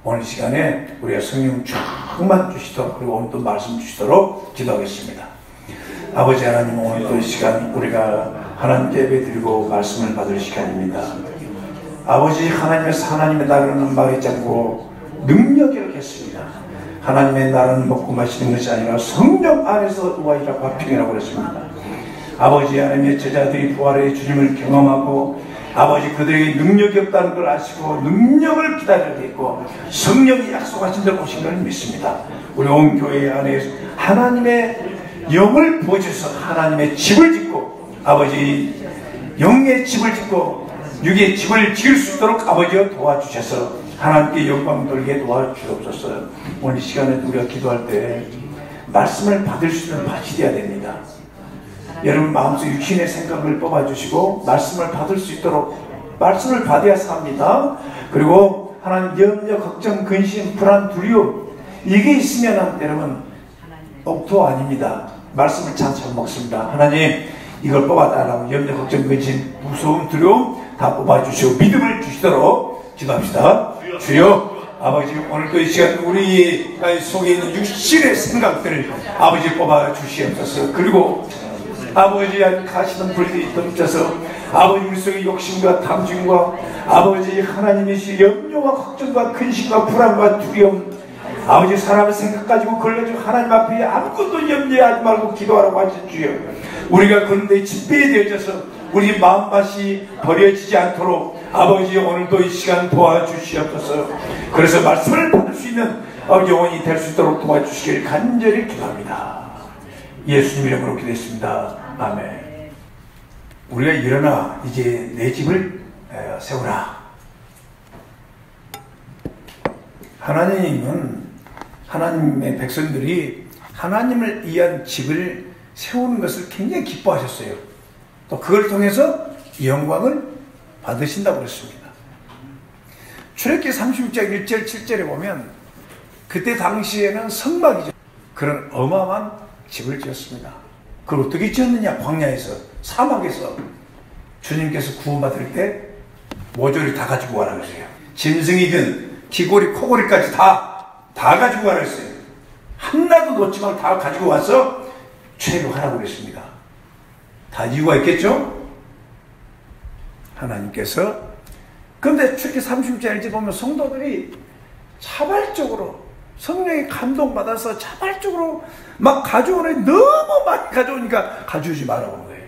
오늘 시간에 우리가 성령 충만 주시도록, 그리고 오늘 또 말씀 주시도록 기도하겠습니다. 아버지 하나님, 오늘 또 이 시간 우리가 하나님께 예배드리고 말씀을 받을 시간입니다. 아버지, 하나님에서 하나님의 나라는 말이 자고 능력이라겠습니다. 하나님의 나라는 먹고 마시는 것이 아니라 성령 안에서 우아이라 화평이라고 그랬습니다. 아버지 하나님의 제자들이 부활의 주님을 경험하고 아버지 그들에게 능력이 없다는 걸 아시고 능력을 기다려야 되고 성령이 약속하신 대로 오신 걸 믿습니다. 우리 온 교회 안에 하나님의 영을 보여주셔서 하나님의 집을 짓고 아버지 영의 집을 짓고 육의 집을 지을 수 있도록 아버지가 도와주셔서 하나님께 영광 돌게 도와주옵소서. 오늘 이 시간에 우리가 기도할 때 말씀을 받을 수 있는 밭이 되어야 됩니다. 여러분 마음속 육신의 생각을 뽑아주시고 말씀을 받을 수 있도록 말씀을 받아야 삽니다. 그리고 하나님 염려, 걱정, 근심, 불안, 두려움 이게 있으면 여러분 옥토 아닙니다. 말씀을 잘 먹습니다. 하나님 이걸 뽑아달라고 염려, 걱정, 근심, 무서움, 두려움 다 뽑아주시고 믿음을 주시도록 기도합시다. 주여 아버지, 오늘도 이 시간 우리 속에 있는 육신의 생각들을 아버지 뽑아 주시옵소서. 그리고 아버지 가시던 불들이 던져서 아버지 우리 속에 욕심과 탐심과 아버지 하나님의 염려와 걱정과 근심과 불안과 두려움 아버지 사람의 생각 가지고 걸려지고 하나님 앞에 아무것도 염려하지 말고 기도하라고 하신 주여, 우리가 그런데 집배되어져서 우리 마음밭이 버려지지 않도록 아버지 오늘도 이 시간 도와주시옵소서. 그래서 말씀을 받을 수 있는 영혼이 될 수 있도록 도와주시길 간절히 기도합니다. 예수님 이름으로 기도했습니다. 아멘. 우리가 일어나 이제 내 집을 세우라. 하나님은 하나님의 백성들이 하나님을 위한 집을 세우는 것을 굉장히 기뻐하셨어요. 또 그걸 통해서 영광을 받으신다고 그랬습니다. 출애굽기 36장 1절 7절에 보면 그때 당시에는 성막이죠. 그런 어마어마한 집을 지었습니다. 그걸 어떻게 지었느냐? 광야에서, 사막에서 주님께서 구원받을 때 모조리 다 가지고 가라 그랬어요. 짐승이든 귀고리 코고리까지 다 가지고 가라 그랬어요. 하나도 놓지 말고 다 가지고 와서 체류하라고 그랬습니다. 다 이유가 있겠죠? 하나님께서. 그런데 출애굽기 36장을 보면 성도들이 자발적으로 성령의 감동받아서 자발적으로 막 가져오네. 너무 많이 가져오니까 가져오지 말라고 하는 거예요.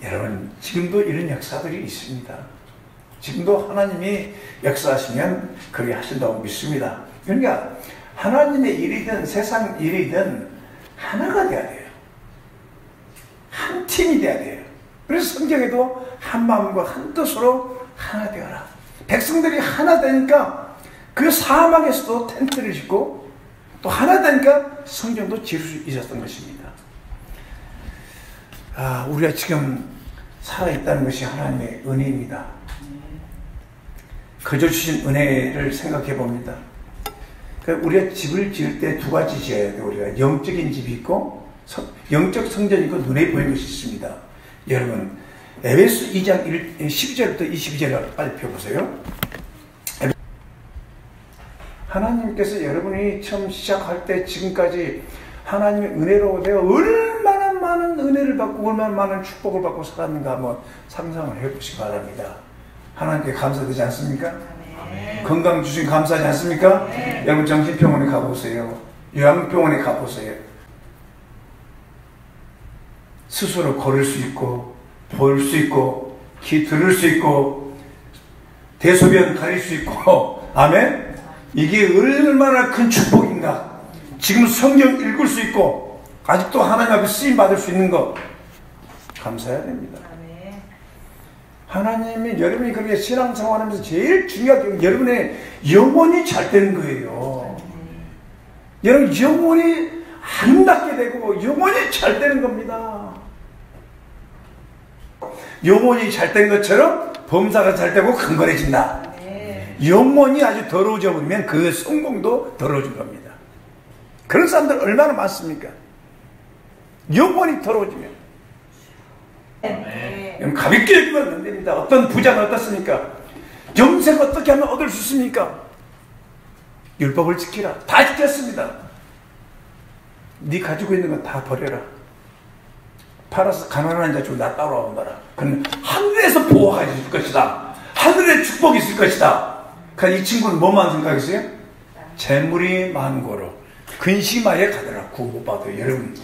여러분 지금도 이런 역사들이 있습니다. 지금도 하나님이 역사하시면 그렇게 하신다고 믿습니다. 그러니까 하나님의 일이든 세상 일이든 하나가 돼야 돼요. 한 팀이 돼야 돼요. 그래서 성경에도 한 마음과 한 뜻으로 하나 되어라. 백성들이 하나 되니까 그 사막에서도 텐트를 짓고 또 하나 되니까 성전도 지을 수 있었던 것입니다. 우리가 지금 살아있다는 것이 하나님의 은혜입니다. 거저 주신 은혜를 생각해 봅니다. 우리가 집을 지을 때 두 가지 지어야 돼요. 우리가 영적인 집이 있고 영적 성전이 있고 눈에 보이는 것이 있습니다. 여러분 에베소 2장 12절부터 22절을 빨리 펴보세요. 하나님께서 여러분이 처음 시작할 때 지금까지 하나님의 은혜로 내가 얼마나 많은 은혜를 받고 얼마나 많은 축복을 받고 살았는가 한번 상상을 해보시기 바랍니다. 하나님께 감사되지 않습니까? 네. 건강 주신 감사하지 않습니까? 네. 여러분 정신병원에 가보세요. 요양병원에 가보세요. 스스로 걸을 수 있고 볼 수 있고 귀 들을 수 있고 대소변 가릴 수 있고 아멘? 이게 얼마나 큰 축복인가. 지금 성경 읽을 수 있고 아직도 하나님 앞에 쓰임 받을 수 있는 거 감사해야 됩니다. 하나님이 여러분이 그렇게 신앙생활하면서 제일 중요한 게 여러분의 영혼이 잘 되는 거예요. 여러분 영혼이 아름답게 되고 영혼이 잘 되는 겁니다. 영혼이 잘 된 것처럼 범사가 잘 되고 강건해진다. 영혼이 아주 더러워져 버리면 그 성공도 더러워진 겁니다. 그런 사람들 얼마나 많습니까? 영혼이 더러워지면. 가볍게 여기면 안 됩니다. 어떤 부자는 어떻습니까? 영생 어떻게 하면 얻을 수 있습니까? 율법을 지키라. 다 지켰습니다. 네 가지고 있는 건 다 버려라. 팔아서 가난한 자 주고 나 따라오너라. 그럼 하늘에서 보호가 있을 것이다. 하늘에 축복이 있을 것이다. 그러니까 이 친구는 뭐만 생각했어요? 재물이 많고로 근심하여 가더라. 구원 못 받아요. 여러분,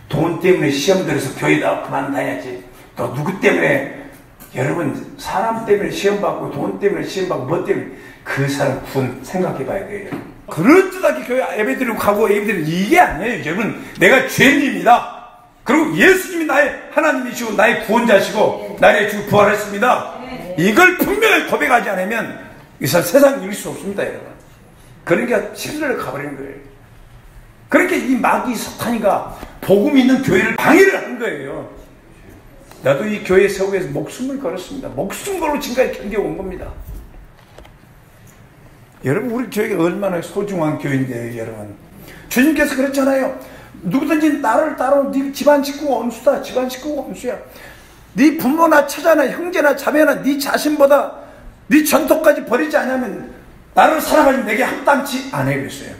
돈 때문에 시험 들어서 교회 나 그만 다녀야지. 또 누구 때문에, 여러분, 사람 때문에 시험 받고 돈 때문에 시험 받고 뭐 때문에 그 사람 구원 생각해 봐야 돼요. 그럴듯하게 교회 예배 드리고 가고 예배 드리는 이게 아니에요. 여러분, 내가 죄인입니다. 그리고 예수님이 나의 하나님이시고 나의 구원자시고 나의 주 부활했습니다. 이걸 분명히 고백하지 않으면 이 세상 이길 수 없습니다, 여러분. 그러니까 십자가를 가버리는 거예요. 그렇게 이 마귀 사탄이가 복음 있는 교회를 방해를 한 거예요. 나도 이 교회 세우기 위해서 목숨을 걸었습니다. 목숨 걸고 지금까지 견뎌온 겁니다. 여러분, 우리 교회가 얼마나 소중한 교회인데요, 여러분. 주님께서 그랬잖아요. 누구든지 나를 따로 네 집안 식구가 원수다. 집안 식구가 원수야. 네 부모나 처자나 형제나 자매나 네 자신보다 네 전토까지 버리지 않으면 나를 사랑하지 내게 합당치 않아 그랬어요.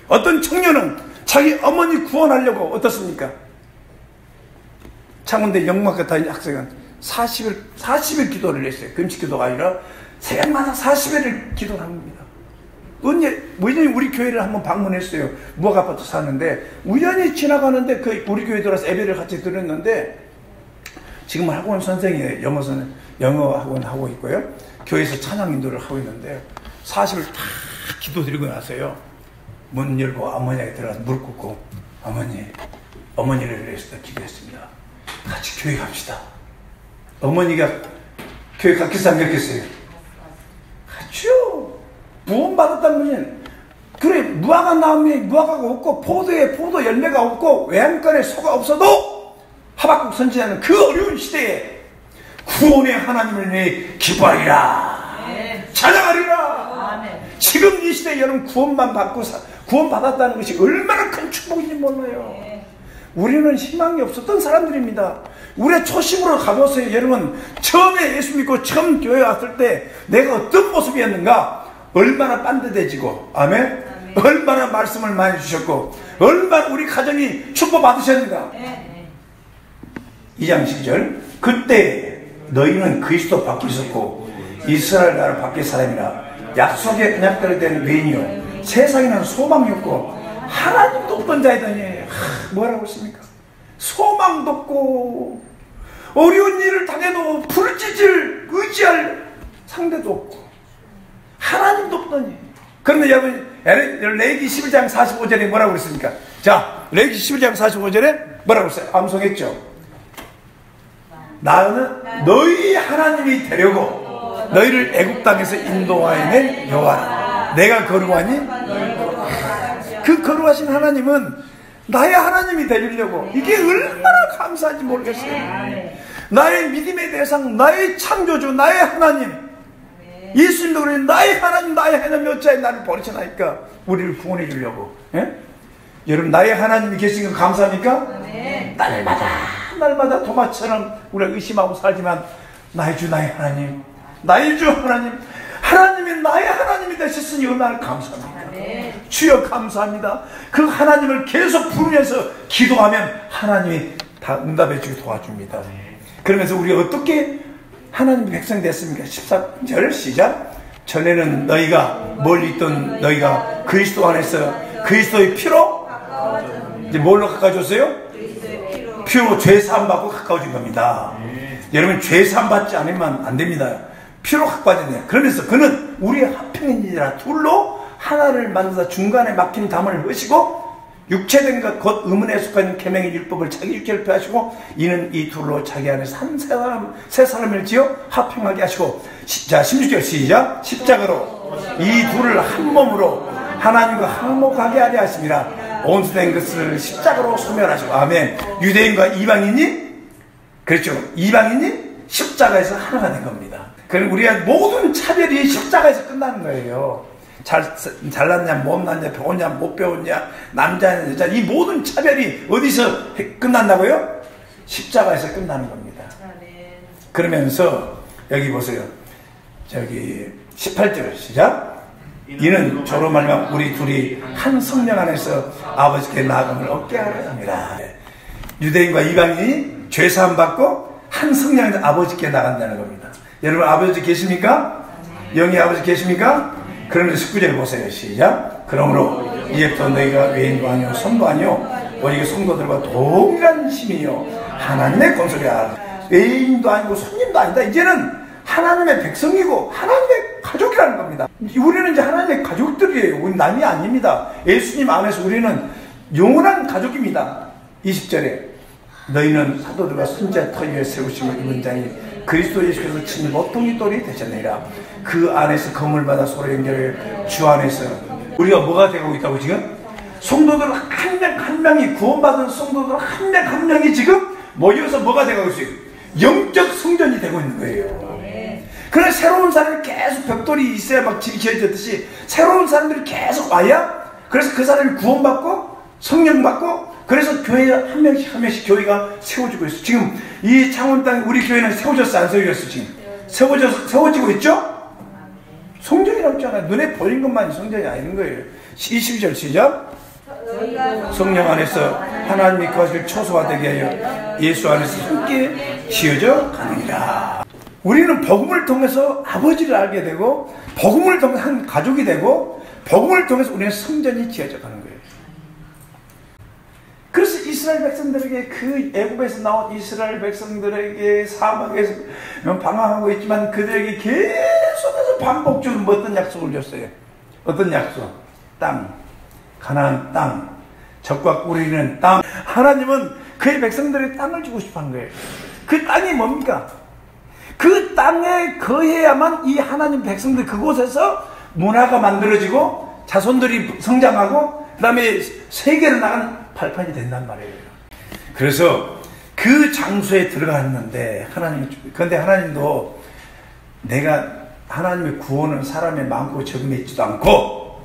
어떤 청년은 자기 어머니 구원하려고 어떻습니까? 창원대 영문학과 다니는 학생은 40일 기도를 했어요. 금식 기도가 아니라 새벽마다 40일을 기도를 합니다. 우연히 우리 교회를 한번 방문했어요. 무학 아파트 사는데 우연히 지나가는데 우리 교회 들어와서 예배를 같이 들었는데 지금 학원 선생이에요. 영어 학원 하고 있고요. 교회에서 찬양 인도를 하고 있는데 40일 다 기도 드리고 나서요. 문 열고 어머니에게 들어가서 무릎 꿇고 어머니를 위해서 기도했습니다. 같이 교회 갑시다. 어머니가 교회 갔겠어요? 안 갔겠어요? 같이요. 구원받았다는 것은 그래 무화과 나무에 무화과가 없고 포도에 포도 열매가 없고 외양간에 소가 없어도 하박국 선지자는 그 어려운 시대에 구원의 하나님을 위해 기뻐하리라. 찬양하리라. 지금 이 시대에 여러분 구원받았다는 것이 얼마나 큰 축복인지 몰라요. 우리는 희망이 없었던 사람들입니다. 우리의 초심으로 가보세요. 여러분, 처음에 예수 믿고 처음 교회 왔을 때 내가 어떤 모습이었는가? 얼마나 빤듯해지고, 아멘? 얼마나 말씀을 많이 주셨고, 얼마나 우리 가정이 축복받으셨는가? 2장 10절. 그때 너희는 그리스도 밖에 있었고 이스라엘 나라 밖의 사람이라 약속의 언약대로 된 외인이요 세상에는 소망이 없고 하나님도 없던 자이더니 뭐라고 했습니까? 소망도 없고 어려운 일을 당해도 부르짖을 의지할 상대도 없고 하나님도 없더니. 그런데 여러분 레위기 11장 45절에 뭐라고 그랬습니까? 자, 레위기 11장 45절에 뭐라고 했어요? 암송했죠. 나는 너희 하나님이 되려고 너희를 애굽 땅에서 인도하여낸 여호와라. 내가 거룩하니 그 거룩하신 하나님은 나의 하나님이 되려고. 이게 얼마나 감사한지 모르겠어요. 나의 믿음의 대상, 나의 창조주, 나의 하나님. 예수님도 그래. 나의 하나님, 나의 하나님 어찌하여 나를 버리시나이까? 우리를 구원해 주려고. 예? 여러분, 나의 하나님이 계신 거 감사합니까? 네. 날마다 도마처럼 우리가 의심하고 살지만 나의 주, 나의 하나님, 나의 주 하나님, 하나님이 나의 하나님이 되셨으니 얼마나 감사합니까? 네. 주여 감사합니다. 그 하나님을 계속 부르면서 기도하면 하나님이 다 응답해 주고 도와줍니다. 그러면서 우리가 어떻게 하나님의 백성이 됐습니까? 14절 시작. 전에는 너희가 멀리 있던 너희가 그리스도 안에서 그리스도의 피로 이제 뭘로 가까워졌어요? 피로 죄사함 받고 가까워진 겁니다. 여러분, 죄사함 받지 않으면 안 됩니다. 피로 가까워졌네요. 그러면서 그는 우리의 화평이니라. 둘로 하나를 만들어서 중간에 막힌 담을 흐시고 육체된 것 곧 의문에 속한 계명의 율법을 자기 육체를 폐하시고 이는 이 둘로 자기 안에서 새 사람을 지어 화평하게 하시고. 자, 16절 시작. 십자가로 이 둘을 한 몸으로 하나님과 화목하게 하려 하심이라. 온수된 것을 십자가로 소멸하시고. 아멘. 유대인과 이방인이, 그렇죠, 이방인이 십자가에서 하나가 된 겁니다. 그럼 우리가 모든 차별이 십자가에서 끝나는 거예요. 잘났냐, 못났냐, 배웠냐, 못 배웠냐, 남자냐, 여자, 이 모든 차별이 어디서 끝난다고요? 십자가에서 끝나는 겁니다. 그러면서 여기 보세요. 저기 18절 시작. 이는 저로 말미암아 우리 둘이 한 성령 안에서 아버지께 나아감을 얻게 하려 합니다. 유대인과 이방인이 죄사함 받고 한 성령 안에서 아버지께 나간다는 겁니다. 여러분 아버지 계십니까? 영의 아버지 계십니까? 그러면 19절 보세요. 시작. 그러므로 이제부터 너희가 외인도 아니요 손도 아니요 오직 성도들과 동일한 힘이요 하나님의 건설이야. 외인도 아니고 손님도 아니다. 이제는 하나님의 백성이고 하나님의 가족이라는 겁니다. 우리는 이제 하나님의 가족들이에요. 우리 남이 아닙니다. 예수님 안에서 우리는 영원한 가족입니다. 20절에 너희는 사도들과 선지자 터 위에 세우심을 입은 자니 그리스도 예수께서 친히 모퉁이 돌이 되셨느니라. 그 안에서 검을 받아 서로 연결해 주 안에서 우리가 뭐가 되고 있다고 지금? 성도들 한 명 한 명이 구원받은 성도들 한 명 한 명이 지금 모여서 뭐가 되고 있어요? 영적 성전이 되고 있는 거예요. 그래서 새로운 사람이 계속 벽돌이 있어야 막 집이 지어졌듯이 새로운 사람들이 계속 와야 그래서 그 사람이 구원받고 성령 받고 그래서 교회에 한 명씩 한 명씩 교회가 세워지고 있어. 지금 이 창원 땅 우리 교회는 세워졌어 안 세워졌어? 지금 세워지고 있죠? 성전이라고 했잖아요. 눈에 보이는 것만이 성전이 아닌 거예요. 22절 시작. 성령 안에서 하나님이 그 것을 초소화되게 하여 예수 안에서 함께 지어져 가느니라. 우리는 복음을 통해서 아버지를 알게 되고 복음을 통해서 한 가족이 되고 복음을 통해서 우리는 성전이 지어져 가는 거예요. 그래서 이스라엘 백성들에게 그 애굽에서 나온 이스라엘 백성들에게 사막에서 방황하고 있지만 그들에게 계속해서 반복적으로 어떤 약속을 줬어요? 어떤 약속? 땅, 가나안 땅, 적과 꿀이는 땅. 하나님은 그의 백성들의 땅을 주고 싶어 한 거예요. 그 땅이 뭡니까? 그 땅에 거해야만 이 하나님 백성들 그곳에서 문화가 만들어지고 자손들이 성장하고 그 다음에 세계로 나가는 발판이 된단 말이에요. 그래서 그 장소에 들어갔는데 그런데 하나님도 내가 하나님의 구원은 사람의 많고 적음에 있지도 않고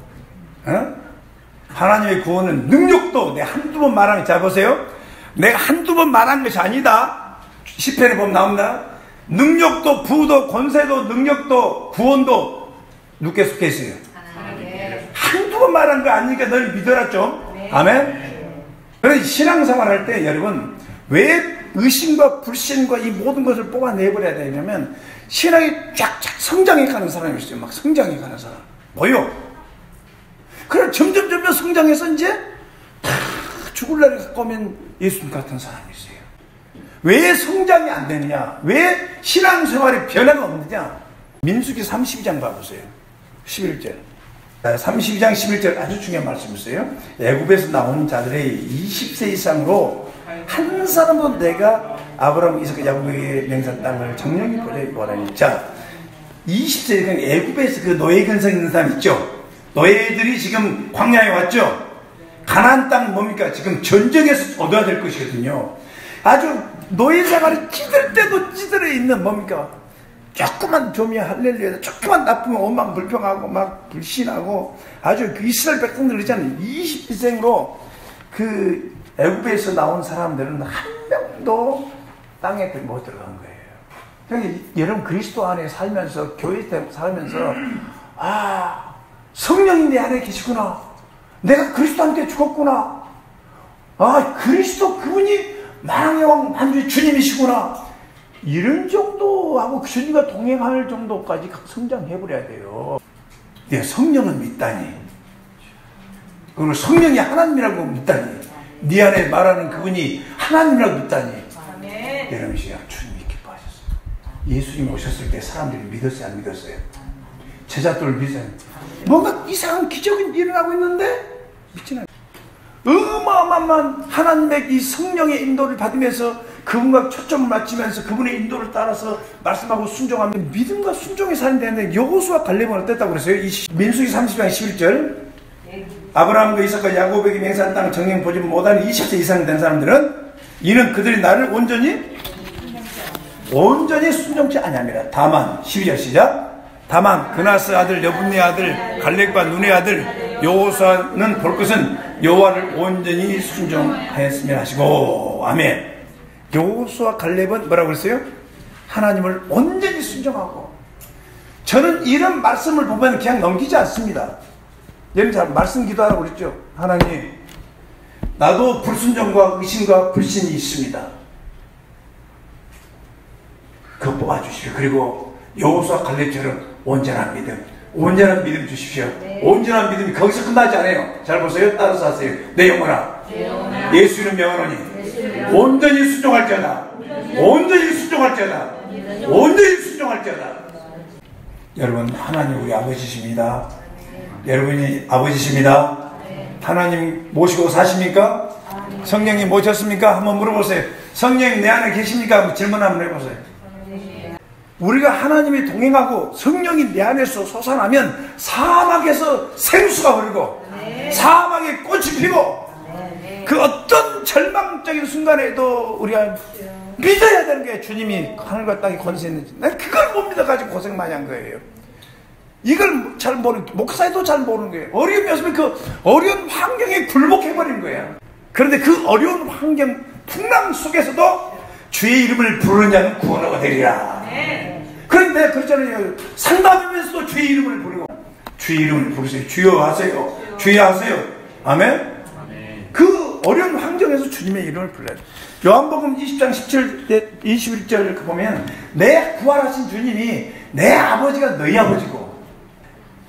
하나님의 구원은 능력도 내가 한두 번 말한 자 보세요. 내가 한두 번 말한 것이 아니다. 시편에 보면 나옵니다. 능력도 부도 권세도 능력도 구원도 누구께 속해 있어요? 한두 번 말한 거 아니니까 널 믿어라 좀. 아멘. 그래서 신앙생활 할 때 여러분 왜 의심과 불신과 이 모든 것을 뽑아내버려야 되냐면 신앙이 쫙쫙 성장해 가는 사람이 있어요. 막 성장해 가는 사람 뭐요? 그래 점점 성장해서 이제 다 죽을 날이 가까우면 예수님 같은 사람이 있어요. 왜 성장이 안 되느냐? 왜 신앙생활에 변화가 없느냐? 민수기 32장 봐보세요. 11절 32장 11절 아주 중요한 말씀이세요. 애굽에서 나온 자들의 20세 이상으로 한 사람도 내가 아브라함, 이삭, 야곱에게 맹세한 땅을 정령히 보내기 원하니. 자, 20세 애굽에서 그 노예 근성 있는 사람 있죠? 노예들이 지금 광야에 왔죠? 가나안 땅 뭡니까? 지금 전쟁에서 얻어야 될 것이거든요. 아주 노예 생활이 찌들 때도 찌들어 있는 뭡니까? 조그만 조미야 할렐루야 조그만 나쁘면 원망 불평하고 막 불신하고 아주 그 이스라엘 백성들 있잖아요. 20세생으로 그 애굽에서 나온 사람들은 한 명도 땅에 못 들어간 거예요. 그러니까 여러분 그리스도 안에 살면서 교회 때 살면서 성령이 내 안에 계시구나. 내가 그리스도 함께 죽었구나. 그리스도 그분이 만왕의 왕 만주의 주님이시구나. 이런 정도하고 주님과 동행할 정도까지 성장해버려야 돼요. 네, 성령은 믿다니. 그리고 성령이 하나님이라고 믿다니. 네 안에 말하는 그분이 하나님이라고 믿다니. 여러분 시간 주님이 기뻐하셨어요. 예수님 오셨을 때 사람들이 믿었어요? 안 믿었어요? 제자들 믿어요. 뭔가 이상한 기적이 일어나고 있는데 믿지 않아요. 어마어마한 하나님의 이 성령의 인도를 받으면서 그분과 초점을 맞추면서 그분의 인도를 따라서 말씀하고 순종하면 믿음과 순종의 삶이 되는데 여호수아 갈렙은 어땠다고 그랬어요? 민수기 30장 11절 아브라함과 이삭과 야곱에게 맹세한 땅 정령 보지 못하는 20세 이상 된 사람들은 이는 그들이 나를 온전히 순종치 아니함이라. 다만 12절 시작. 다만 그나스 아들 여분네 아들 갈렙과 눈의 아들 여호수아는 볼 것은 여호와를 온전히 순종하였으면 하시고. 아멘. 여호수아 갈렙은 뭐라고 그랬어요? 하나님을 온전히 순종하고 저는 이런 말씀을 보면 그냥 넘기지 않습니다. 여러분 잘 말씀 기도하라고 그랬죠. 하나님, 나도 불순종과 의심과 불신이 있습니다. 그거 뽑아주십시오. 그리고 여호수아 갈렙처럼 온전한 믿음 주십시오. 네. 온전한 믿음이 거기서 끝나지 않아요. 잘 보세요. 따라서 하세요. 내 영혼아, 예수 이름 명하노니 온전히 순종할지어다. 온전히 순종할지어다. 온전히 순종할지어다. 여러분, 하나님 우리 아버지십니다. 여러분이 아버지십니다. 하나님 모시고 사십니까? 성령님 모셨습니까? 한번 물어보세요. 성령님 내 안에 계십니까? 한번 질문 한번 해보세요. 우리가 하나님이 동행하고 성령이 내 안에서 솟아나면 사막에서 생수가 흐르고 사막에 꽃이 피고 그 어떤 절망적인 순간에도 우리가 믿어야 되는 게 주님이 하늘과 땅에 권세 있는지, 난 그걸 못 믿어가지고 고생 많이 한 거예요. 이걸 잘 모르는, 목사도 잘 모르는 거예요. 어려움이 없으면 그 어려운 환경에 굴복해버리는 거예요. 그런데 그 어려운 환경 풍랑 속에서도 주의 이름을 부르는 자는 구원을 얻으리라. 그런데 그렇잖아요. 상담하면서도 주의 이름을 부르고, 주의 이름을 부르세요. 주여 하세요. 주여 하세요. 아멘? 그 어려운 환경에서 주님의 이름을 불러요. 요한복음 20장 21절 보면 내 부활하신 주님이 내 아버지가 너희 아버지고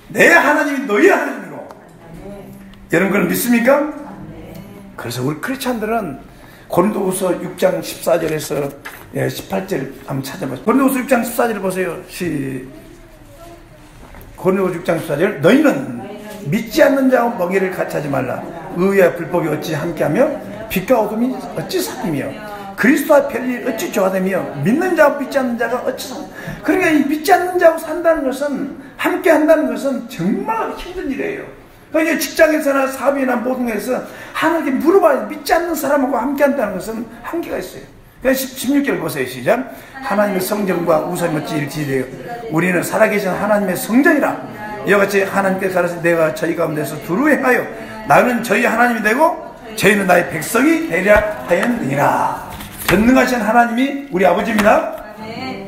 내 하나님이 너희 하나님이고. 여러분 그걸 믿습니까? 그래서 우리 크리스찬들은 고린도후서 6장 14절에서 18절 한번 찾아보세요. 고린도후서 6장 14절 보세요. 고린도후서 6장 14절 너희는 믿지 않는 자와 멍에를 같이 하지 말라. 의와 불법이 어찌 함께하며 빛과 어둠이 어찌 사귀며 그리스도와 별일 어찌 조화되며 믿는 자와 믿지 않는 자가 어찌 산. 그러니까 이 믿지 않는 자와 산다는 것은, 함께 한다는 것은 정말 힘든 일이에요. 그러니까 직장에서나 사업이나 모든 것에서 하나님께 물어봐야 믿지 않는 사람하고 함께 한다는 것은 한계가 있어요. 그러니까 16절 보세요. 시작. 하나님의 성전과 우상이 어찌 일치되어 우리는 살아계신 하나님의 성전이라. 이와 같이 하나님께 가르쳐 내가 저희 가운데서 두루 행하여 나는 저희 하나님이 되고 저희는 나의 백성이 되려 하였느니라. 전능하신 하나님이 우리 아버지입니다.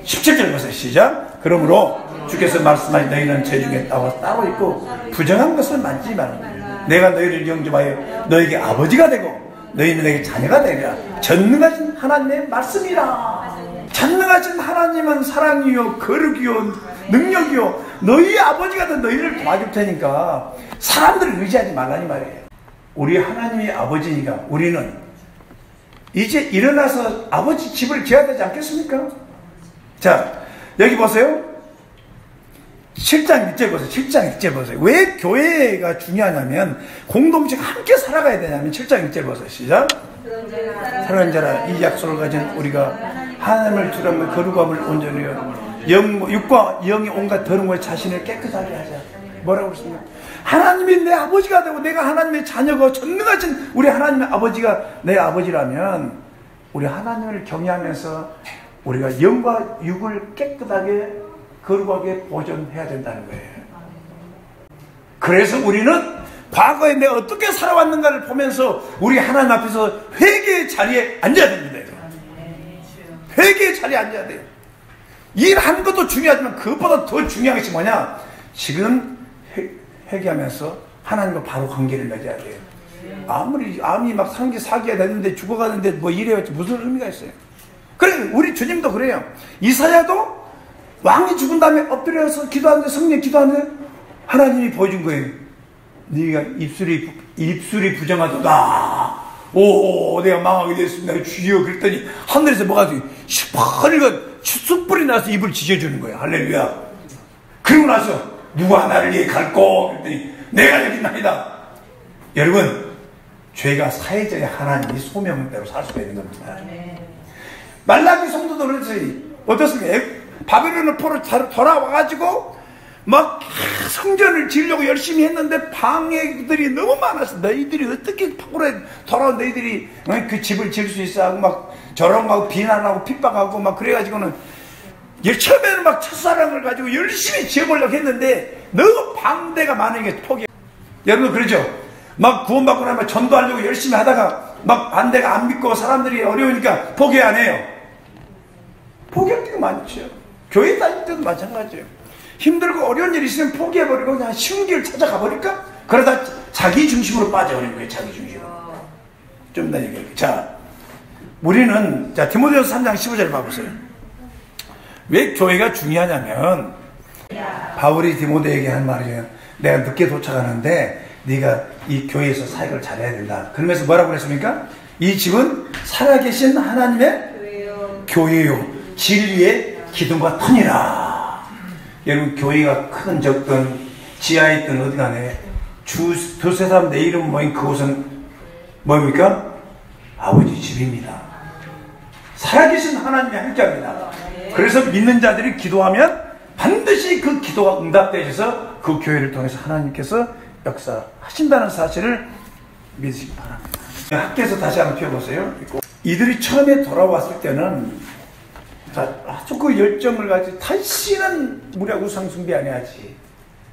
17절 보세요. 시작. 그러므로 주께서 말씀하신 너희는 제 중에 따로 있고 부정한 것을 만지지 말라. 내가 너희를 영접하여 너에게 아버지가 되고 너희는 내게 자녀가 되리라. 전능하신 하나님의 말씀이라. 전능하신 하나님은 사랑이요 거룩이요 능력이요 너희 아버지가 된 너희를 도와줄 테니까 사람들을 의지하지 말라니 말이에요. 우리 하나님이 아버지니까 우리는 이제 일어나서 아버지 집을 지어야 되지 않겠습니까? 자, 여기 보세요. 7장 1절 보세요. 7장 1절 보세요. 왜 교회가 중요하냐면 공동체가 함께 살아가야 되냐면 7장 1절 보세요. 시작. 사랑하는 자라 이 약속을 가진 우리가 하나님을 두려움과 거룩함을 온전히요 육과 영이 온갖 더러운 것에 자신을 깨끗하게 하자. 뭐라고 그랬습니까? 하나님이 내 아버지가 되고 내가 하나님의 자녀고 전능하신 우리 하나님의 아버지가 내 아버지라면 우리 하나님을 경외하면서 우리가 영과 육을 깨끗하게 거룩하게 보존해야 된다는 거예요. 그래서 우리는 과거에 내가 어떻게 살아왔는가를 보면서 우리 하나님 앞에서 회개의 자리에 앉아야 됩니다. 회개의 자리에 앉아야 돼요. 일하는 것도 중요하지만 그것보다 더 중요한 것이 뭐냐? 지금 회개하면서 하나님과 바로 관계를 맺어야 돼요. 아무리 막 사기가 됐는데 죽어가는데 뭐 이래야지 무슨 의미가 있어요? 그래, 우리 주님도 그래요. 이사야도 왕이 죽은 다음에 엎드려서 기도하는데, 성령 기도하는데 하나님이 보여준 거예요. 네가 입술이 부정하도다. 오, 내가 망하게 됐습니다. 주여. 그랬더니 하늘에서 뭐가 시퍼리가 숯불이 나서 입을 지져주는 거야. 할렐루야. 그러고 나서 누가 나를 위해 갈고? 그랬더니 내가 여기 있나이다. 여러분, 죄가 사해져야 하나님이 소명대로 살 수가 있는 겁니다. 말라기 성도도 그렇지. 어떻습니까? 바벨론을 포로 돌아와가지고 막 성전을 지으려고 열심히 했는데 방해들이 너무 많아서 너희들이 어떻게 포로에 돌아온 너희들이 그 집을 지을 수 있어 하고 막 조롱하고 비난하고 핍박하고 막 그래가지고는 처음에는 막 첫사랑을 가지고 열심히 지어보려고 했는데 너무 방대가 많으니까 포기. 여러분 그러죠? 막 구원받고 나면 전도하려고 열심히 하다가 막 반대가 안 믿고 사람들이 어려우니까 포기 안 해요. 포기할 때가 많죠. 교회 다닐 때도 마찬가지예요. 힘들고 어려운 일이 있으면 포기해버리고 그냥 쉬운 길 찾아가 버릴까? 그러다 자기 중심으로 빠져버린 거예요. 자기 중심으로. 좀 더 얘기할게요. 자, 우리는 자 디모데후서 3장 15절 봐보세요. 왜 교회가 중요하냐면 바울이 디모데에게 한 말이에요. 내가 늦게 도착하는데 네가 이 교회에서 사역을 잘해야 된다. 그러면서 뭐라고 그랬습니까? 이 집은 살아계신 하나님의 교회요 진리의 기둥과 터니라. 여러분 교회가 크든 적든 지하에 있든 어디 간에 두세 사람 내 이름 모인 그곳은 뭡니까? 아버지 집입니다. 살아계신 하나님이 함께합니다. 그래서 믿는 자들이 기도하면 반드시 그 기도가 응답되셔서 그 교회를 통해서 하나님께서 역사하신다는 사실을 믿으시기 바랍니다. 학교에서 다시 한번 펴보세요. 이들이 처음에 돌아왔을 때는 아주 그 열정을 가지고 다시는 무력 우상 숭배 안 해야지.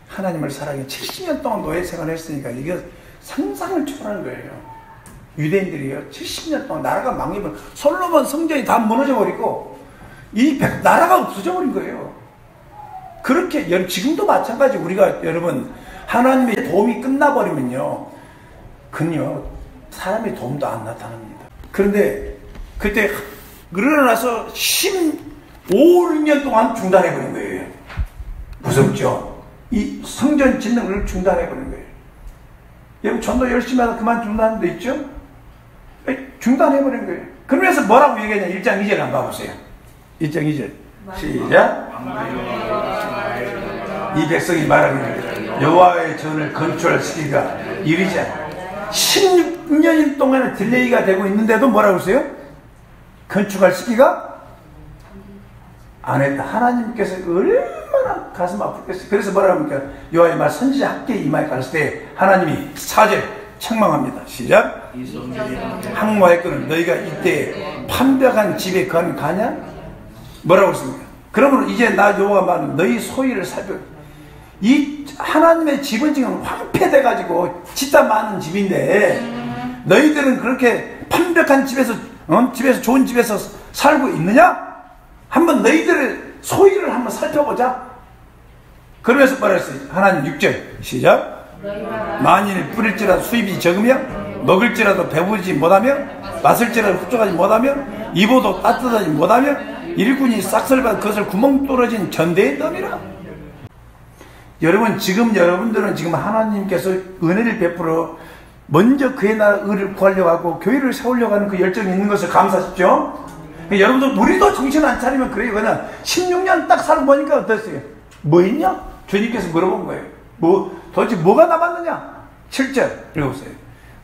하나님을 사랑해 70년 동안 노예 생활을 했으니까 이게 상상을 초월한 거예요. 유대인들이요 70년 동안 나라가 망해버리고 솔로몬 성전이 다 무너져버리고 이 나라가 없어져버린 거예요. 그렇게 지금도 마찬가지. 우리가 여러분 하나님의 도움이 끝나버리면요 그는요 사람의 도움도 안 나타납니다. 그런데 그때 그러고 나서 15년 동안 중단해버린 거예요. 무섭죠? 이 성전 짓는 걸 중단해버린 거예요. 여러분 전도 열심히 하다 그만 중단한 데 있죠? 중단해버린 거예요. 그러면서 뭐라고 얘기하냐 1장 2절 한번 봐보세요. 1장 2절 시작. 이 백성이 말하기를 여호와의 전을 건축할 시기가 이르지 않아. 16년 동안 딜레이가 되고 있는데도 뭐라고 했어요? 건축할 시기가 안 했다. 하나님께서 얼마나 가슴 아프겠어요. 그래서 뭐라고 합니까? 여호와의 말 선지자 학계에 이마에 갔을 때 하나님이 4절 책망합니다. 시작. 항모했거늘 너희가 이때 판벽한 집에 가냐? 뭐라고 했습니까? 그러므로 이제 나 여호와가 말하는 너희 소유를 살펴. 이 하나님의 집은 지금 황폐돼 가지고 짓다 많은 집인데 너희들은 그렇게 판벽한 집에서 좋은 집에서 살고 있느냐? 한번 너희들의 소유를 한번 살펴보자. 그러면서 말했어요. 하나님 6절 시작. 만일 뿌릴지라도 수입이 적으며 먹을지라도 배부르지 못하며 마실지라도 흡족하지 못하며 입어도 따뜻하지 못하며 일꾼이 싹쓸바 그것을 구멍 뚫어진 전대에 떠미라. 여러분 여러분들은 지금 하나님께서 은혜를 베풀어 먼저 그의 나라 의를 구하려고 하고 교회를 세우려고 하는 그 열정이 있는 것을 감사하십시오. 여러분들 우리도 정신 안 차리면 그래요. 그냥 16년 딱 살고 보니까 어땠어요? 뭐 있냐? 주님께서 물어본 거예요. 도대체 뭐가 남았느냐? 7절 읽어보세요.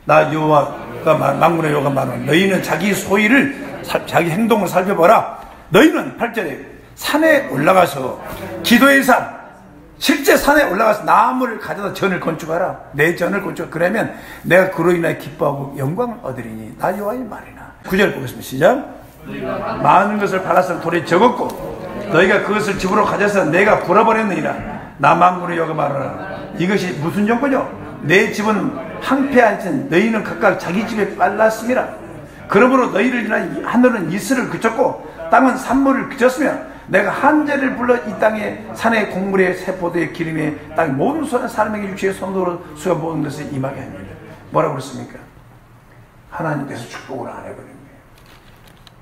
나 여호와가 만군의 여호와가 말하는 너희는 자기 소유를 자기 행동을 살펴보라. 너희는 8절에 산에 올라가서 기도의 산 실제 산에 올라가서 나무를 가져다 전을 건축하라. 내 전을 건축하라. 그러면 내가 그로 인하여 기뻐하고 영광을 얻으리니 나 여호와의 말이나. 9절 보겠습니다. 시작. 많은 것을 팔아서 돌에 적었고 너희가 그것을 집으로 가져서 내가 불어버렸느니라. 나 만군의 여호와가 말하라. 이것이 무슨 정보냐? 내 집은 항폐하신 너희는 각각 자기 집에 빨랐음이라. 그러므로 너희를 인하여 하늘은 이슬을 그쳤고 땅은 산물을 그쳤으며 내가 한재를 불러 이 땅에 산의 곡물에 세포도의 기름에 땅 모든 사람에게 육체의 손으로 수가 모든 것을 임하게 합니다. 뭐라고 그랬습니까? 하나님께서 축복을 안 해버린 거예요.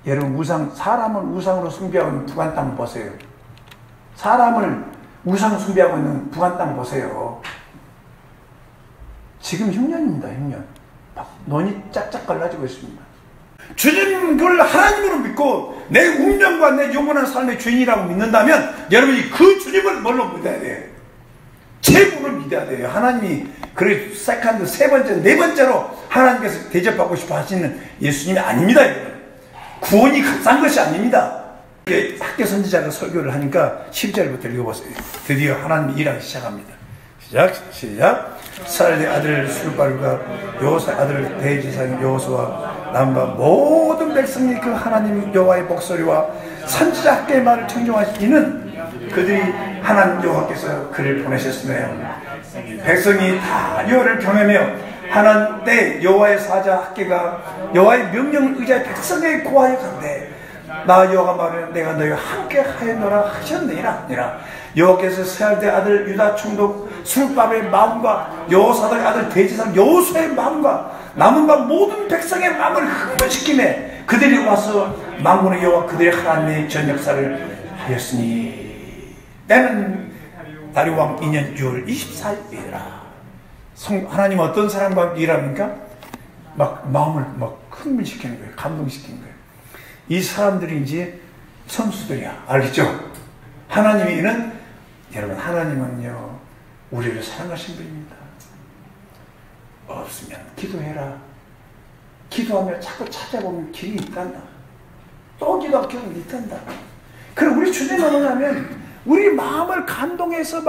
여러분 사람은 우상으로 숭배하고 있는 북한 땅 보세요. 사람을 우상 숭배하고 있는 북한 땅 보세요. 지금 흉년입니다. 흉년. 논이 짝짝 갈라지고 있습니다. 주님을 하나님으로 믿고 내 운명과 내 영원한 삶의 주인이라고 믿는다면 여러분이 그 주님을 뭘로 믿어야 돼요? 최고로 믿어야 돼요. 하나님이 그래 세컨드 세 번째 네 번째로 하나님께서 대접받고 싶어 하시는 예수님이 아닙니다. 여러분. 구원이 값싼 것이 아닙니다. 학교 선지자가 설교를 하니까 10절부터 읽어보세요. 드디어 하나님이 일하기 시작합니다. 시작. 스라엘의 아들 스룹바벨과 여호수아의 아들 대제사장 여호수아와 남과 모든 백성이 그 하나님 여호와의 목소리와 선지자 학계의 말을 청종하신 이는 그들이 하나님 여호와께서 그를 보내셨으며 백성이 다 여호와를 경외하며 하나님 때 여호와의 사자 학계가 여호와의 명령을 의지하여 백성에게 고하여 간대 나 여호와가 말하여 내가 너희와 함께 하였노라 하셨느니라. 여호와께서 세알의 아들 유다 총독 스룹바벨의 마음과 여호사닥의 아들 대제사장 여호수아의 마음과 남은과 모든 백성의 마음을 흥분시키매 그들이 와서 만군의 여호와 그들의 하나님의 전 역사를 하였으니 때는 다리 왕 2년 6월 24일이라. 하나님 어떤 사람과 함께 일합니까? 막 마음을 막 흥분시키는 거예요. 감동시키는 거예요. 이 사람들이 이제 선수들이야. 알겠죠? 하나님이는, 여러분, 하나님은요, 우리를 사랑하신 분입니다. 없으면 기도해라. 기도하며 자꾸 찾아보면 길이 있단다. 또 기도하면 길이 있단다. 그럼 우리 주님 만나면 우리 마음을 감동해서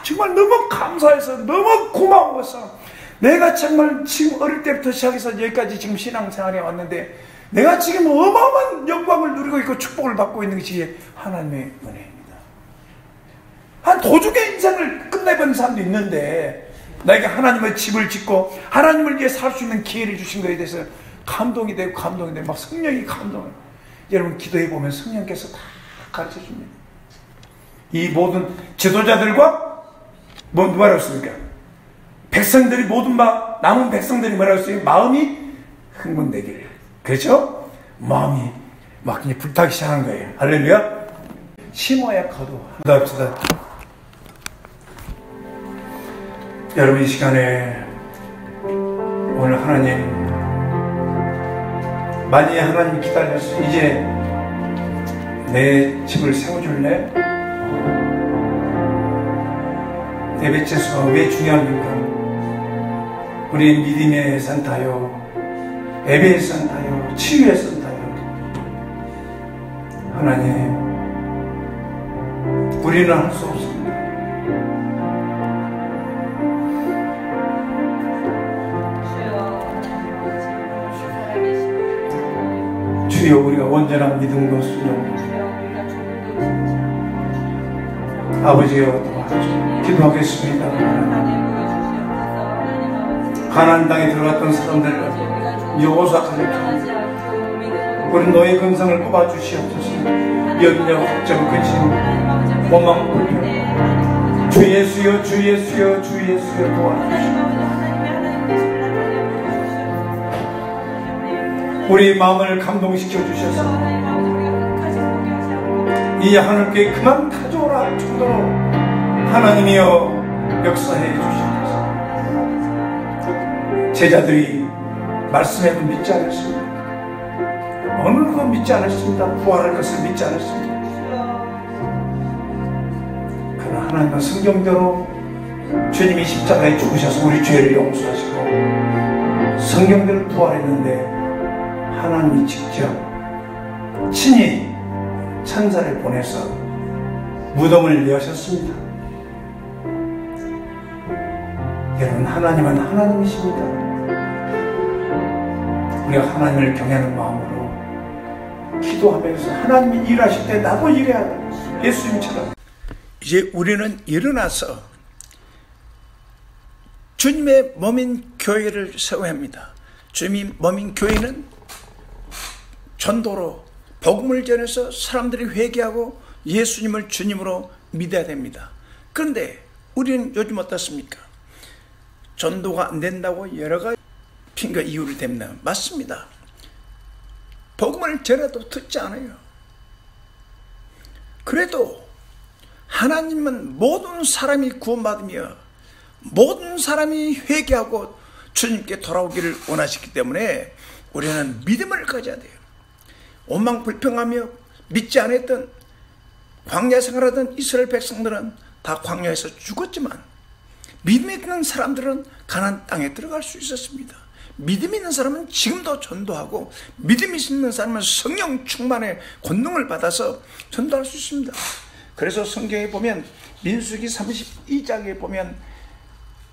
정말 너무 감사해서 너무 고마워서 내가 정말 지금 어릴 때부터 시작해서 여기까지 지금 신앙생활에 왔는데 내가 지금 어마어마한 영광을 누리고 있고 축복을 받고 있는 것이 하나님의 은혜입니다. 한 도중에 인생을 끝내버린 사람도 있는데 나에게 하나님의 집을 짓고 하나님을 위해 살 수 있는 기회를 주신 것에 대해서 감동이 되고 막 성령이 감동을. 여러분 기도해보면 성령께서 다 가르쳐줍니다. 이 모든 지도자들과 뭐라고 했습니까? 백성들이 모든 남은 백성들이 뭐라고 했어요? 마음이 흥분되기를. 그렇죠? 마음이 막 그냥 불타기 시작하는 거예요. 할렐루야. 심어야 커도 합시다. 여러분 이 시간에 오늘 하나님 많이 하나님 기다렸어. 이제 내 집을 세워줄래? 예배 재수가 왜 중요합니까? 우리 믿음의 산타요, 예배의 산타요, 치유의 산타요. 하나님, 우리는 할 수 없습니다. 주여, 우리가 온전한 믿음과 순종, 아버지여 도와주시옵소서. 기도하겠습니다. 가나안 땅에 들어갔던 사람들 여호수아 가족, 우리 너의 근성을 뽑아주시옵소서. 염려, 걱정, 근심, 원망, 불평, 주 예수여, 주 예수여, 주 예수여 도와주시옵소서. 우리 마음을 감동시켜 주셔서 이 하늘께 그만 가져오라 정도로 하나님이여 역사해 주시옵소서. 제자들이 말씀에도 믿지 않았습니다. 어느 누구 믿지 않았습니다. 부활할 것을 믿지 않았습니다. 그러나 하나님은 성경대로 주님이 십자가에 죽으셔서 우리 죄를 용서하시고 성경대로 부활했는데 하나님이 직접 친히 천사를 보내서 무덤을 여셨습니다. 여러분, 하나님은 하나님이십니다. 우리가 하나님을 경외하는 마음으로 기도하면서 하나님이 일하실 때 나도 일해야 돼. 예수님처럼. 이제 우리는 일어나서 주님의 몸인 교회를 세워야 합니다. 주님의 몸인 교회는 전도로 복음을 전해서 사람들이 회개하고 예수님을 주님으로 믿어야 됩니다. 그런데 우리는 요즘 어떻습니까? 전도가 안 된다고 여러 가지 핑계 이유를 댑니다. 맞습니다. 복음을 전해도 듣지 않아요. 그래도 하나님은 모든 사람이 구원받으며 모든 사람이 회개하고 주님께 돌아오기를 원하시기 때문에 우리는 믿음을 가져야 돼요. 원망불평하며 믿지 않았던 광야 생활하던 이스라엘 백성들은 다 광야에서 죽었지만 믿음 있는 사람들은 가나안 땅에 들어갈 수 있었습니다. 믿음 있는 사람은 지금도 전도하고 믿음 있는 사람은 성령 충만의 권능을 받아서 전도할 수 있습니다. 그래서 성경에 보면 민수기 32장에 보면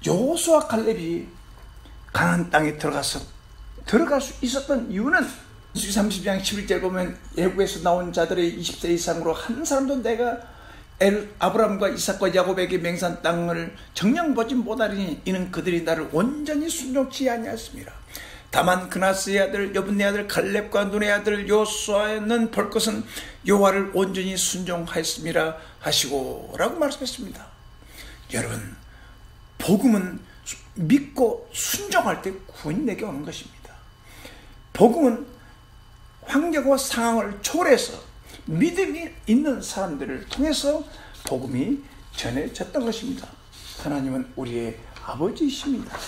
여호수아 갈렙이 가나안 땅에 들어갈 수 있었던 이유는 민수기 30장 11절 보면 애굽에서 나온 자들의 20세 이상으로 한 사람도 내가 아브라함과 이삭과 야곱에게 맹세한 땅을 정녕 보지 못하리니 이는 그들이 나를 온전히 순종치 아니하였습니다. 다만 그나스의 아들 여분네 아들 갈렙과 눈의 아들 요수아는 볼 것은 여호와를 온전히 순종하였음이라 하시고 라고 말씀했습니다. 여러분, 복음은 믿고 순종할 때 구원이 내게 오는 것입니다. 복음은 환경과 상황을 초월해서 믿음이 있는 사람들을 통해서 복음이 전해졌던 것입니다. 하나님은 우리의 아버지이십니다.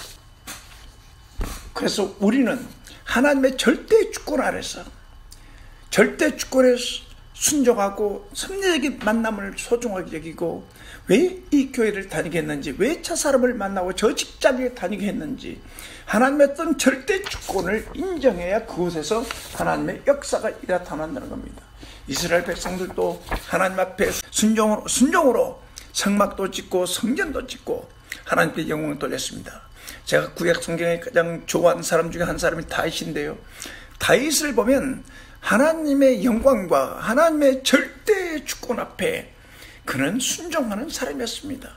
그래서 우리는 하나님의 절대 주권 아래서 절대 주권에 순종하고 섭리적인 만남을 소중하게 여기고, 왜 이 교회를 다니게 했는지, 왜 저 사람을 만나고 저 직장에 다니게 했는지 하나님의 어떤 절대 주권을 인정해야 그곳에서 하나님의 역사가 나타난다는 겁니다. 이스라엘 백성들도 하나님 앞에 순종으로 성막도 짓고 성전도 짓고 하나님께 영광을 돌렸습니다. 제가 구약 성경에 가장 좋아하는 사람 중에 한 사람이 다윗인데요, 다윗을 보면 하나님의 영광과 하나님의 절대 주권 앞에 그는 순종하는 사람이었습니다.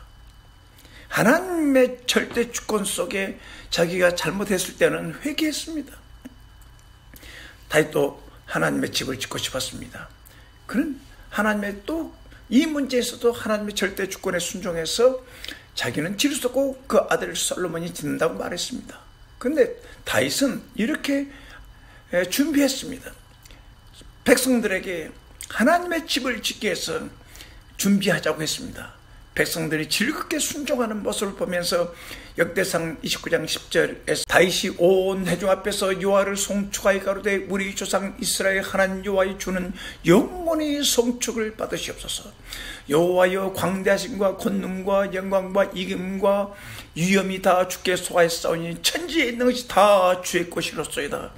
하나님의 절대 주권 속에 자기가 잘못했을 때는 회개했습니다. 다윗도 하나님의 집을 짓고 싶었습니다. 그는 하나님의 또 이 문제에서도 하나님의 절대 주권에 순종해서 자기는 지을 수 없고 그 아들 솔로몬이 짓는다고 말했습니다. 그런데 다윗은 이렇게 준비했습니다. 백성들에게 하나님의 집을 짓기 위해서 준비하자고 했습니다. 백성들이 즐겁게 순종하는 모습을 보면서 역대상 29장 10절에서 다윗이 온 회중 앞에서 여호와를 송축하여 가로되 우리 조상 이스라엘 하나님 여호와의 주는 영원히 송축을 받으시옵소서. 여호와여, 광대하심과 권능과 영광과 이김과 위엄이 다 주께 소하였사오니 천지에 있는 것이 다 주의 것이로소이다.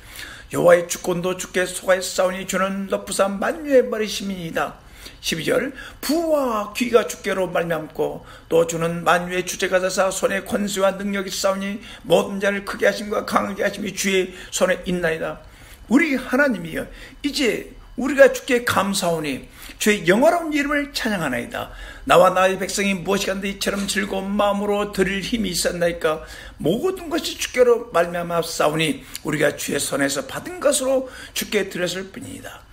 여호와의 주권도 주께 소하였사오니 주는 높으사 만유의 머리심이니이다. 12절 부와 귀가 주께로 말미암고 또 주는 만유의 주제가 되사 손에 권세와 능력이 있사오니 모든 자를 크게 하심과 강하게 하심이 주의 손에 있나이다. 우리 하나님이여, 이제 우리가 주께 감사하오니 주의 영화로운 이름을 찬양하나이다. 나와 나의 백성이 무엇이간데 이처럼 즐거운 마음으로 드릴 힘이 있었나이까. 모든 것이 주께로 말미암았사오니 우리가 주의 손에서 받은 것으로 주께 드렸을 뿐이다.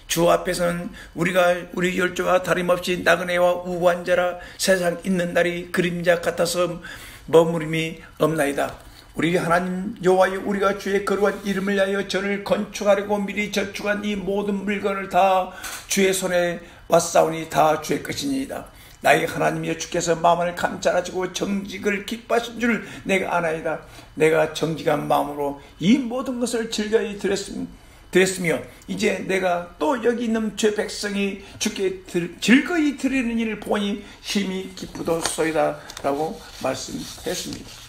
주 앞에서는 우리 열조와 다름없이 나그네와 우고한 자라. 세상 있는 날이 그림자 같아서 머무림이 없나이다. 우리 하나님 여호와여, 우리가 주의 거룩한 이름을 위하여 전을 건축하려고 미리 저축한 이 모든 물건을 다 주의 손에 왔사오니 다 주의 것이니이다. 나의 하나님이여, 주께서 마음을 감찰하시고 정직을 기뻐하신 줄 내가 아나이다. 내가 정직한 마음으로 이 모든 것을 즐거이 드렸으며 이제 내가 또 여기 있는 제 백성이 주께 즐거이 드리는 일을 보니 힘이 기쁘도소이다 라고 말씀했습니다.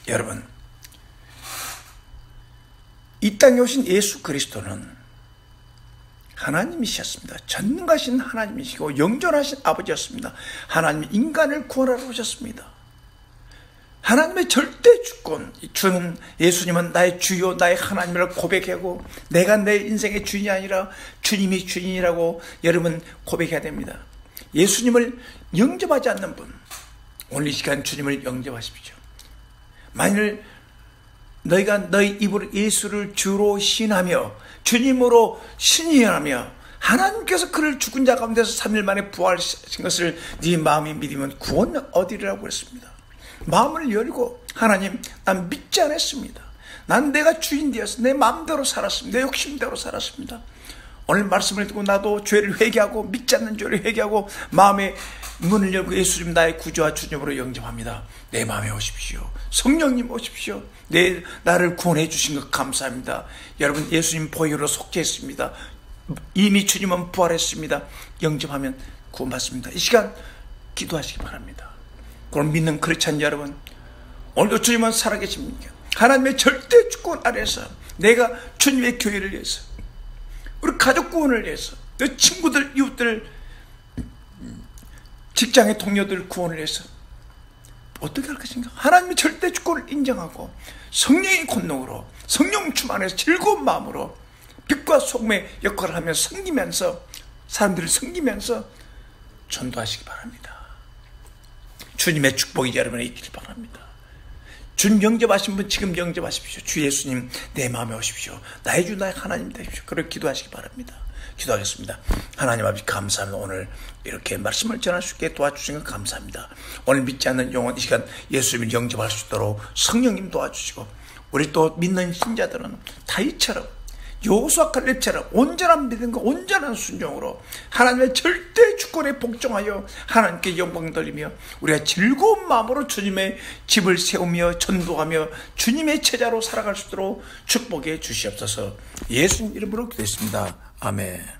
여러분, 이 땅에 오신 예수 그리스도는 하나님이셨습니다. 전능하신 하나님이시고 영존하신 아버지였습니다. 하나님이 인간을 구원하러 오셨습니다. 하나님의 절대 주권, 주는 예수님은 나의 주요 나의 하나님을 고백하고 내가 내 인생의 주인이 아니라 주님이 주인이라고 여러분 고백해야 됩니다. 예수님을 영접하지 않는 분, 오늘 이 시간 주님을 영접하십시오. 만일 너희가 너희 입으로 예수를 주로 신하며 주님으로 신이하며 하나님께서 그를 죽은 자 가운데서 3일 만에 부활하신 것을 네 마음이 믿으면 구원은 어디라고 그랬습니다. 마음을 열고 하나님, 난 믿지 않았습니다. 난 내가 주인 되어서 내 마음대로 살았습니다. 내 욕심대로 살았습니다. 오늘 말씀을 듣고 나도 죄를 회개하고 믿지 않는 죄를 회개하고 마음의 문을 열고 예수님 나의 구주와 주님으로 영접합니다. 내 마음에 오십시오. 성령님 오십시오. 나를 구원해 주신 것 감사합니다. 여러분, 예수님 보혈로 속죄했습니다. 이미 주님은 부활했습니다. 영접하면 구원받습니다. 이 시간 기도하시기 바랍니다. 그럼 믿는 크리스찬 여러분, 오늘도 주님은 살아계십니까? 하나님의 절대 주권 아래서 내가 주님의 교회를 위해서, 우리 가족 구원을 위해서, 내 친구들, 이웃들, 직장의 동료들 구원을 위해서 어떻게 할 것인가? 하나님의 절대 주권을 인정하고 성령의 권능으로, 성령 충만해서 즐거운 마음으로 빛과 소금의 역할을 하며 섬기면서, 사람들을 섬기면서 전도하시기 바랍니다. 주님의 축복이 여러분에 있길 바랍니다. 준 영접하신 분 지금 영접하십시오. 주 예수님 내 마음에 오십시오. 나의 주 나의 하나님 되십시오. 그렇게 기도하시기 바랍니다. 기도하겠습니다. 하나님 아버지 감사합니다. 오늘 이렇게 말씀을 전할 수 있게 도와주신 것 감사합니다. 오늘 믿지 않는 영혼 이 시간 예수님을 영접할 수 있도록 성령님 도와주시고 우리 또 믿는 신자들은 다윗처럼 여호수아 칼렙처럼 온전한 믿음과 온전한 순종으로 하나님의 절대 주권에 복종하여 하나님께 영광 돌리며 우리가 즐거운 마음으로 주님의 집을 세우며 전도하며 주님의 제자로 살아갈 수 있도록 축복해 주시옵소서. 예수님 이름으로 기도했습니다. 아멘.